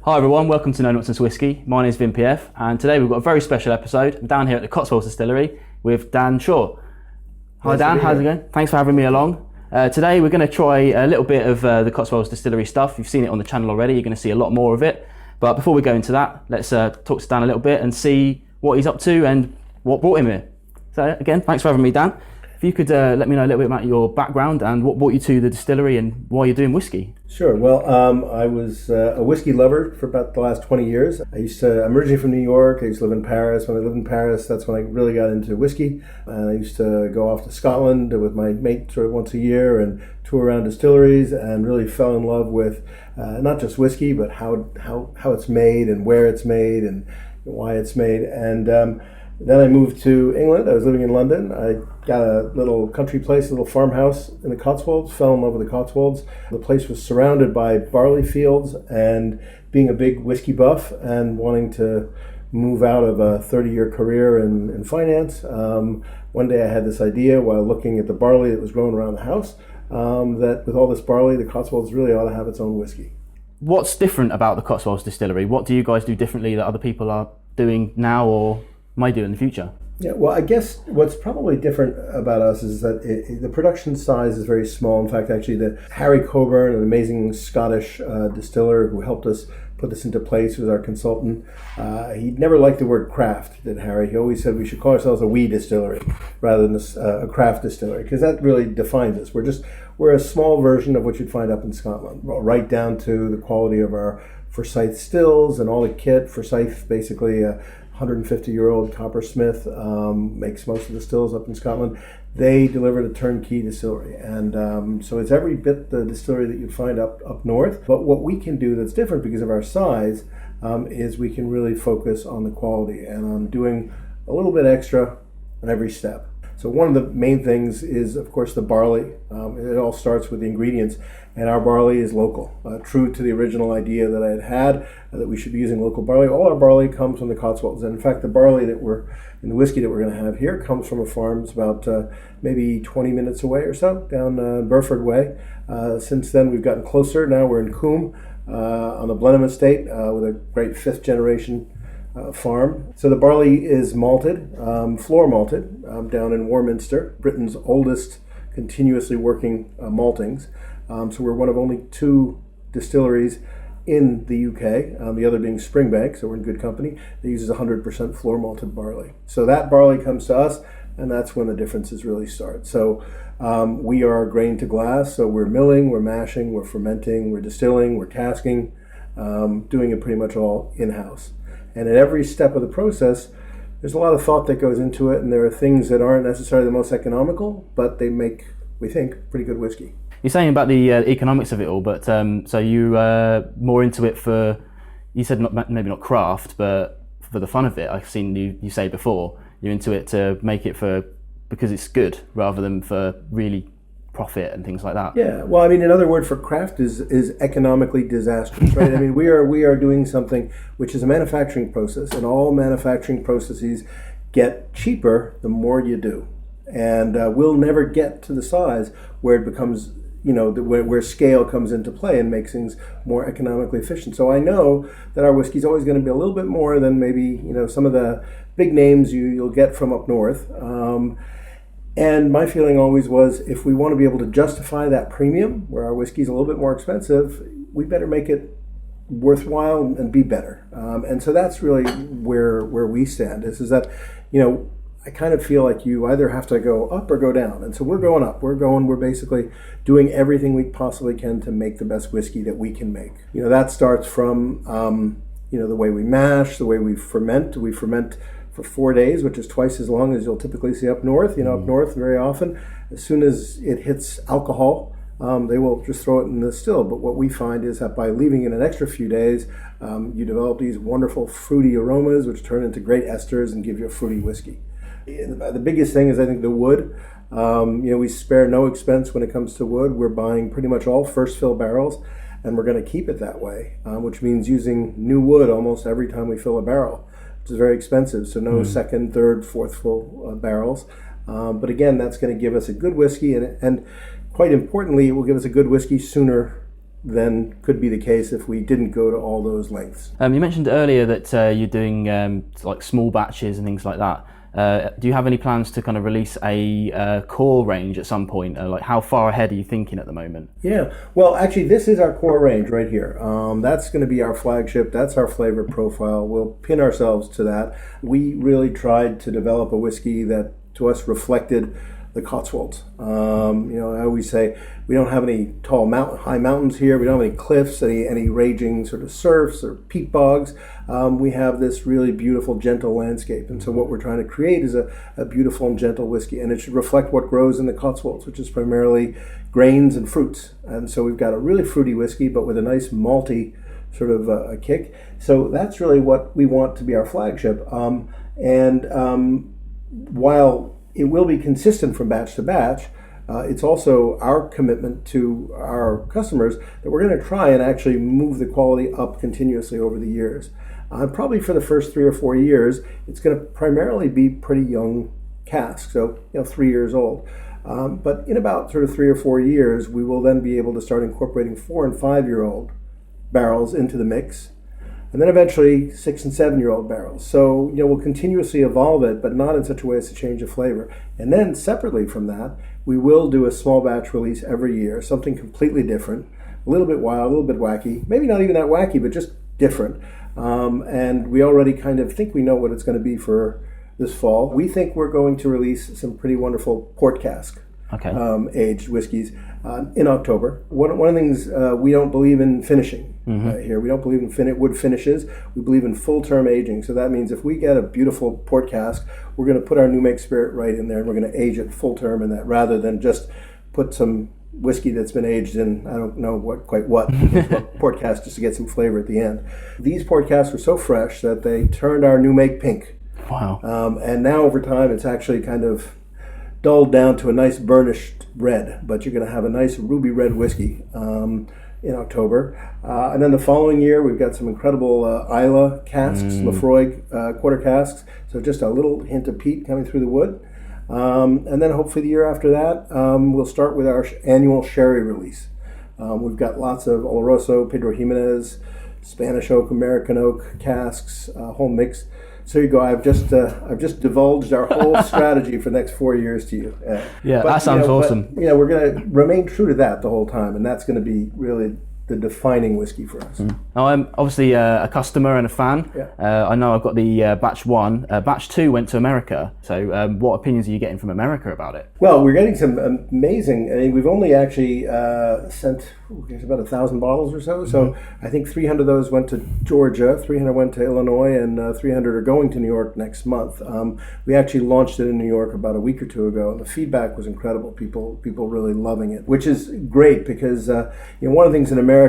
Hi everyone, welcome to No Nonsense Whisky. My name is Vin PF, and today we've got a very special episode. I'm down here at the Cotswolds Distillery with Dan Szor. Hi Dan, how's it going? Thanks for having me along. Today we're going to try a little bit of the Cotswolds Distillery stuff. You've seen it on the channel already, you're going to see a lot more of it. But before we go into that, let's talk to Dan a little bit and see what he's up to and what brought him here. So again, thanks for having me, Dan. If you could let me know a little bit about your background and what brought you to the distillery and why you're doing whiskey. Sure. Well, I was a whiskey lover for about the last 20 years. I'm originally from New York. I used to live in Paris. When I lived in Paris, that's when I really got into whiskey. And I used to go off to Scotland with my mate sort of once a year and tour around distilleries and really fell in love with not just whiskey, but how it's made and where it's made and why it's made. And then I moved to England. I was living in London. I got a little country place, a little farmhouse in the Cotswolds, fell in love with the Cotswolds. The place was surrounded by barley fields, and being a big whiskey buff and wanting to move out of a 30-year career in finance, one day I had this idea while looking at the barley that was growing around the house, that with all this barley, the Cotswolds really ought to have its own whiskey. What's different about the Cotswolds Distillery? What do you guys do differently that other people are doing now or might do in the future? Yeah, well, I guess what's probably different about us is that the production size is very small. In fact, actually, Harry Coburn, an amazing Scottish distiller who helped us put this into place, was our consultant. He never liked the word craft, did Harry. He always said we should call ourselves a wee distillery rather than a craft distillery, because that really defines us. We're a small version of what you'd find up in Scotland, right down to the quality of our Forsyth stills and all the kit. Forsyth, basically 150-year-old coppersmith, makes most of the stills up in Scotland. They delivered a turnkey distillery, and so it's every bit the distillery that you'd find up north. But what we can do that's different because of our size is we can really focus on the quality and on doing a little bit extra on every step. So one of the main things is, of course, the barley. It all starts with the ingredients, and our barley is local, true to the original idea that I had that we should be using local barley. All our barley comes from the Cotswolds, and in fact, the barley that in the whiskey that we're going to have here comes from a farm that's about maybe 20 minutes away or so, down Burford Way. Since then, we've gotten closer. Now we're in Coombe on the Blenheim estate with a great fifth generation farm. So the barley is malted, floor malted, down in Warminster, Britain's oldest continuously working maltings. So we're one of only two distilleries in the UK, the other being Springbank, so we're in good company, that uses 100% floor malted barley. So that barley comes to us, and that's when the differences really start. So we are grain to glass, so we're milling, we're mashing, we're fermenting, we're distilling, we're casking, doing it pretty much all in-house. And at every step of the process, there's a lot of thought that goes into it, and there are things that aren't necessarily the most economical, but they make, we think, pretty good whiskey. You're saying about the economics of it all, but so you more into it for, you said maybe not craft, but for the fun of it. I've seen you say before, you're into it to make it because it's good rather than for really profit and things like that. Yeah, well, I mean, another word for craft is economically disastrous, right? I mean, we are doing something which is a manufacturing process, and all manufacturing processes get cheaper the more you do, and we'll never get to the size where it becomes, where scale comes into play and makes things more economically efficient. So I know that our whiskey is always going to be a little bit more than maybe some of the big names you'll get from up north. And my feeling always was, if we want to be able to justify that premium, where our whiskey is a little bit more expensive, we better make it worthwhile and be better. And so that's really where we stand. Is that, I kind of feel like you either have to go up or go down. And so we're going up. We're basically doing everything we possibly can to make the best whiskey that we can make. That starts from, the way we mash, the way we ferment. We ferment for 4 days, which is twice as long as you'll typically see up north. Up north very often, as soon as it hits alcohol, they will just throw it in the still. But what we find is that by leaving it an extra few days, you develop these wonderful fruity aromas, which turn into great esters and give you a fruity whiskey. The biggest thing is, I think, the wood. We spare no expense when it comes to wood. We're buying pretty much all first fill barrels, and we're going to keep it that way, which means using new wood almost every time we fill a barrel, which is very expensive. So no second, third, fourth fill barrels. But again, that's going to give us a good whiskey, and quite importantly, it will give us a good whiskey sooner than could be the case if we didn't go to all those lengths. You mentioned earlier that you're doing like small batches and things like that. Do you have any plans to kind of release a core range at some point? Like how far ahead are you thinking at the moment? Yeah, well, actually, this is our core range right here. That's going to be our flagship. That's our flavor profile. We'll pin ourselves to that. We really tried to develop a whiskey that, to us, reflected the Cotswolds. I always say we don't have any high mountains here. We don't have any cliffs, any raging sort of surfs or peat bogs. We have this really beautiful, gentle landscape. And so what we're trying to create is a beautiful and gentle whiskey. And it should reflect what grows in the Cotswolds, which is primarily grains and fruits. And so we've got a really fruity whiskey, but with a nice malty sort of a kick. So that's really what we want to be our flagship. While it will be consistent from batch to batch, it's also our commitment to our customers that we're going to try and actually move the quality up continuously over the years. Probably for the first 3 or 4 years, it's going to primarily be pretty young casks, so 3 years old. But in about sort of 3 or 4 years, we will then be able to start incorporating 4 and 5 year old barrels into the mix. And then eventually 6 and 7 year old barrels. So, we'll continuously evolve it, but not in such a way as to change the flavor. And then separately from that, we will do a small batch release every year, something completely different, a little bit wild, a little bit wacky, maybe not even that wacky, but just different. And we already kind of think we know what it's going to be for this fall. We think we're going to release some pretty wonderful port cask aged whiskeys in October. One of the things, we don't believe in finishing here. We don't believe in wood finishes. We believe in full-term aging. So that means if we get a beautiful port cask, we're going to put our new make spirit right in there, and we're going to age it full-term in that, rather than just put some whiskey that's been aged in, I don't know what port cask, just to get some flavor at the end. These port casks were so fresh that they turned our new make pink. Wow. And now over time, it's actually kind of dulled down to a nice burnished red, but you're going to have a nice ruby red whiskey in October. And then the following year, we've got some incredible Isla casks, Lefroy quarter casks, so just a little hint of peat coming through the wood. And then hopefully the year after that, we'll start with our annual sherry release. We've got lots of Oloroso, Pedro Jimenez, Spanish oak, American oak casks, whole mix. So you go. I've just divulged our whole strategy for the next 4 years to you. That sounds awesome. But, we're going to remain true to that the whole time, and that's going to be really the defining whiskey for us. Now, I'm obviously a customer and a fan. I know I've got the batch 1. Batch 2 went to America. So what opinions are you getting from America about it? Well, we're getting some amazing, we've only actually sent about 1,000 bottles or so. So I think 300 of those went to Georgia, 300 went to Illinois, and 300 are going to New York next month. We actually launched it in New York about a week or two ago, and the feedback was incredible. People really loving it, which is great because one of the things in America,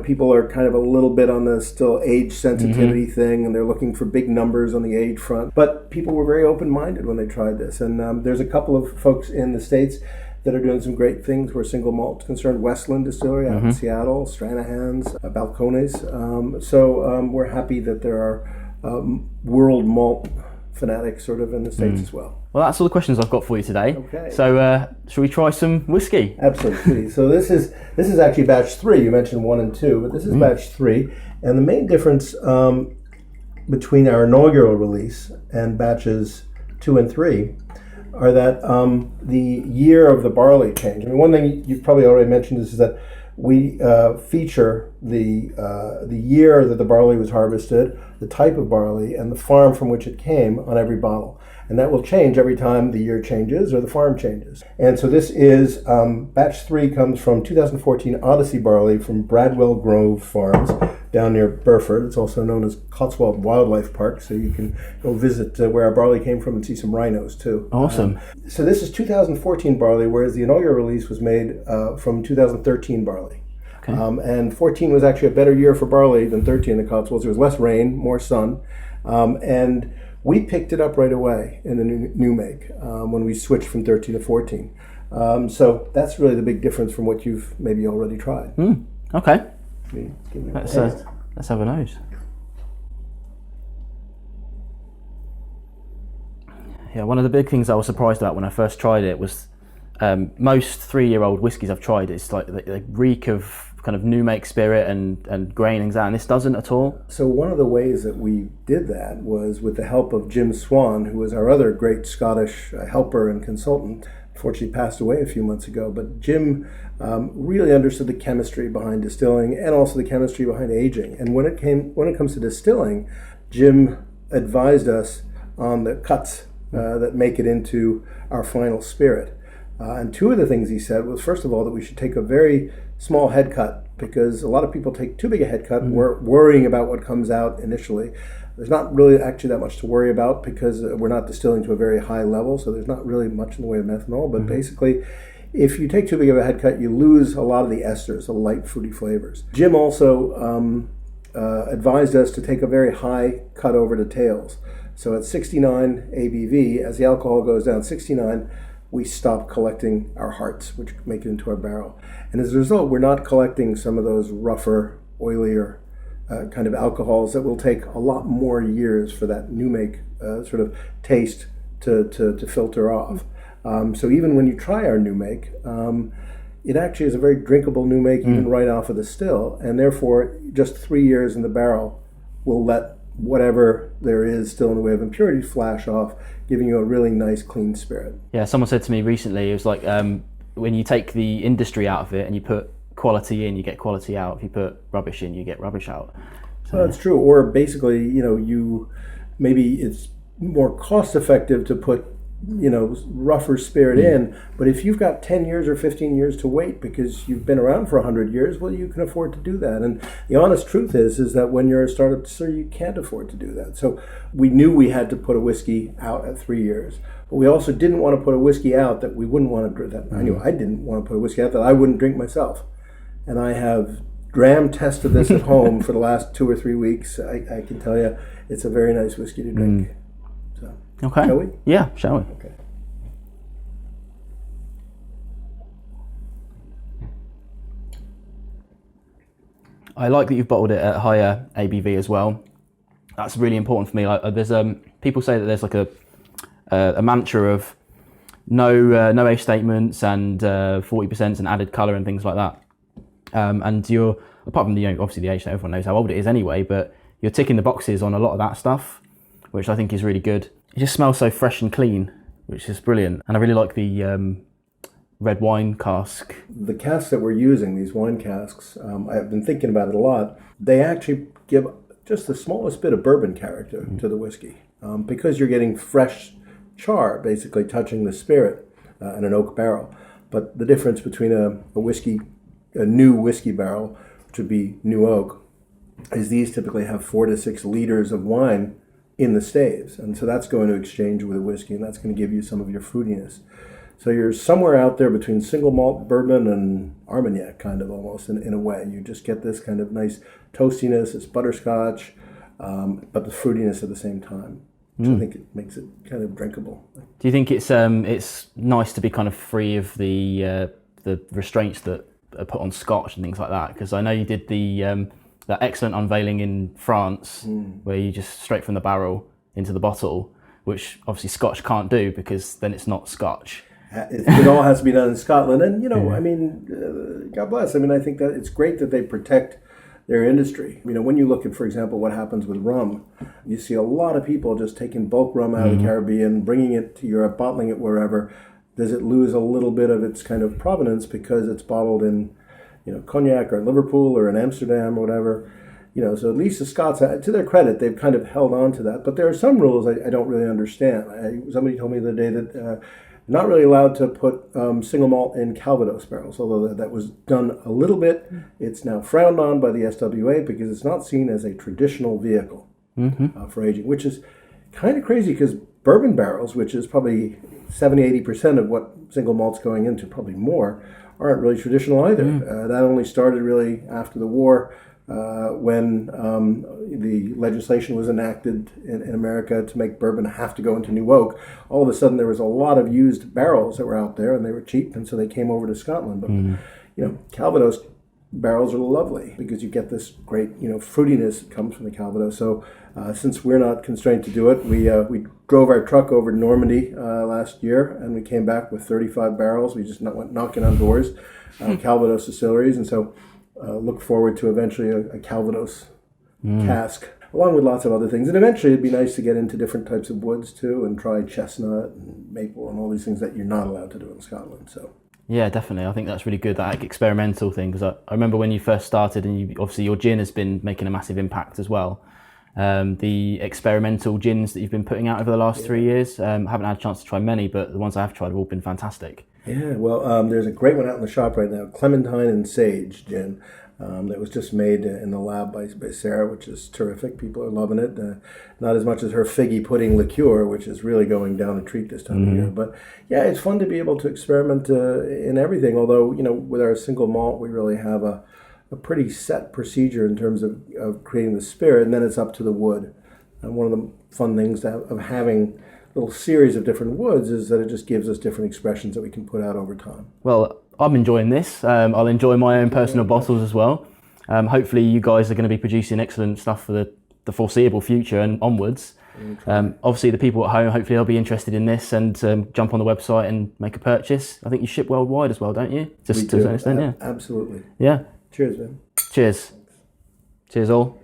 people are kind of a little bit on the still age sensitivity thing, and they're looking for big numbers on the age front. But people were very open-minded when they tried this. And there's a couple of folks in the States that are doing some great things. We're single malt concerned. Westland Distillery out in Seattle, Stranahan's, Balcones. So we're happy that there are world malt fanatics sort of in the States as well. Well, that's all the questions I've got for you today. Okay. So, shall we try some whiskey? Absolutely. So this is actually batch 3. You mentioned 1 and 2, but this is batch 3. And the main difference between our inaugural release and batches 2 and 3 are that the year of the barley change. One thing you've probably already mentioned is that we feature the year that the barley was harvested, the type of barley, and the farm from which it came on every bottle. And that will change every time the year changes or the farm changes. And so this is, batch 3 comes from 2014 Odyssey barley from Bradwell Grove Farms down near Burford. It's also known as Cotswold Wildlife Park, so you can go visit where our barley came from and see some rhinos too. Awesome. So this is 2014 barley, whereas the inaugural release was made from 2013 barley. Okay. And 14 was actually a better year for barley than 13 in the Cotswolds. There was less rain, more sun, and we picked it up right away in the new make when we switched from 13 to 14. So that's really the big difference from what you've maybe already tried. Okay. Give me Let's have a nose. Yeah, one of the big things I was surprised about when I first tried it was most 3-year-old whiskies I've tried, it's like they reek of kind of new make spirit and grain and that, and this doesn't at all. So one of the ways that we did that was with the help of Jim Swan, who was our other great Scottish helper and consultant. Unfortunately passed away a few months ago, but Jim really understood the chemistry behind distilling and also the chemistry behind aging. And when it comes to distilling, Jim advised us on the cuts that make it into our final spirit. And two of the things he said was, first of all, that we should take a very small head cut, because a lot of people take too big a head cut and we're worrying about what comes out initially. There's not really actually that much to worry about because we're not distilling to a very high level, so there's not really much in the way of methanol. But basically, if you take too big of a head cut, you lose a lot of the esters, the light fruity flavors. Jim also advised us to take a very high cut over to tails. So at 69 ABV, as the alcohol goes down 69, we stop collecting our hearts, which make it into our barrel. And as a result, we're not collecting some of those rougher, oilier kind of alcohols that will take a lot more years for that new make sort of taste to filter off. So even when you try our new make, it actually is a very drinkable new make even right off of the still, and therefore just 3 years in the barrel will let whatever there is still in the way of impurities flash off, giving you a really nice clean spirit. Yeah, someone said to me recently, it was like when you take the industry out of it and you put quality in, you get quality out. If you put rubbish in, you get rubbish out. So that's true. Or basically, maybe it's more cost effective to put rougher spirit in, but if you've got 10 years or 15 years to wait because you've been around for 100 years, well, you can afford to do that. And the honest truth is that when you're a startup distillery, you can't afford to do that. So we knew we had to put a whiskey out at 3 years, but we also didn't want to put a whiskey out that we wouldn't want to drink. That I knew I didn't want to put a whiskey out that I wouldn't drink myself. And I have dram tested this at home for the last 2 or 3 weeks. I can tell you it's a very nice whiskey to drink. So, okay. Shall we? Yeah, shall we? Okay. I like that you've bottled it at higher ABV as well. That's really important for me. Like, there's people say that there's like a mantra of no age statements and 40% and added colour and things like that. And you're, apart from obviously the age, everyone knows how old it is anyway, but you're ticking the boxes on a lot of that stuff, which I think is really good. It just smells so fresh and clean, which is brilliant. And I really like the red wine cask. The casks that we're using, these wine casks, I've been thinking about it a lot. They actually give just the smallest bit of bourbon character to the whiskey, because you're getting fresh char basically touching the spirit in an oak barrel. But the difference between a new whiskey barrel, which would be new oak, is these typically have 4 to 6 liters of wine in the staves. And so that's going to exchange with a whiskey, and that's going to give you some of your fruitiness. So you're somewhere out there between single malt bourbon and Armagnac, kind of almost in a way. You just get this kind of nice toastiness, it's butterscotch, but the fruitiness at the same time. Which I think it makes it kind of drinkable. Do you think it's nice to be kind of free of the restraints that are put on Scotch and things like that? Because I know you did that excellent unveiling in France where you just straight from the barrel into the bottle, which obviously Scotch can't do because then it's not Scotch. It all has to be done in Scotland, and I mean, God bless. I mean, I think that it's great that they protect their industry. When you look at, for example, what happens with rum, you see a lot of people just taking bulk rum out of the Caribbean, bringing it to Europe, bottling it wherever. Does it lose a little bit of its kind of provenance because it's bottled in, Cognac or Liverpool or in Amsterdam or whatever? So at least the Scots, to their credit, they've kind of held on to that. But there are some rules I don't really understand. Somebody told me the other day that not really allowed to put single malt in Calvados barrels, although that was done a little bit. It's now frowned on by the SWA because it's not seen as a traditional vehicle for aging, which is kind of crazy because bourbon barrels, which is probably 70-80% of what single malt's going into, probably more, aren't really traditional either. That only started really after the war when the legislation was enacted in America to make bourbon have to go into new oak. All of a sudden there was a lot of used barrels that were out there and they were cheap, and so they came over to Scotland. But Calvados barrels are lovely because you get this great fruitiness that comes from the Calvados. So since we're not constrained to do it, we drove our truck over to Normandy last year, and we came back with 35 barrels. We just went knocking on doors, Calvados distilleries, and so look forward to eventually a Calvados cask, along with lots of other things. And eventually it'd be nice to get into different types of woods too and try chestnut and maple and all these things that you're not allowed to do in Scotland. So. Yeah, definitely. I think that's really good, that experimental thing, because I remember when you first started, and obviously your gin has been making a massive impact as well. The experimental gins that you've been putting out over the last 3 years, haven't had a chance to try many, but the ones I have tried have all been fantastic. Yeah, well, there's a great one out in the shop right now, Clementine and Sage gin, that was just made in the lab by Sarah, which is terrific. People are loving it. Not as much as her figgy pudding liqueur, which is really going down a treat this time of year. But yeah, it's fun to be able to experiment in everything. Although, with our single malt, we really have a pretty set procedure in terms of creating the spirit, and then it's up to the wood. And one of the fun things of having a little series of different woods is that it just gives us different expressions that we can put out over time. Well, I'm enjoying this. I'll enjoy my own personal bottles as well. Hopefully you guys are going to be producing excellent stuff for the foreseeable future and onwards. Obviously the people at home, hopefully they'll be interested in this and jump on the website and make a purchase. I think you ship worldwide as well, don't you? We do. To an extent, yeah. Absolutely. Yeah. Cheers, man. Cheers. Cheers all.